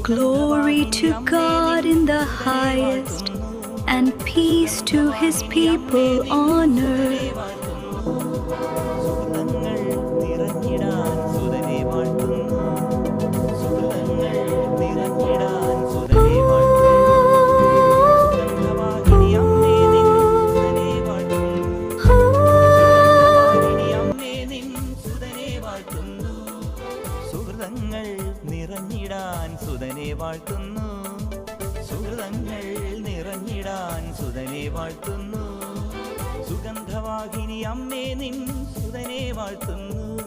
Glory to God in the highest, and peace to his people on earth. സുഹൃതങ്ങൾ നിറഞ്ഞിടാൻ സുതനെ വാഴ്ത്തുന്നു. സുഹൃതങ്ങൾ നിറഞ്ഞിടാൻ സുതനെ വാഴ്ത്തുന്നു. സുഗന്ധവാഹിനി അമ്മേ നിൻ സുതനെ വാഴ്ത്തുന്നു.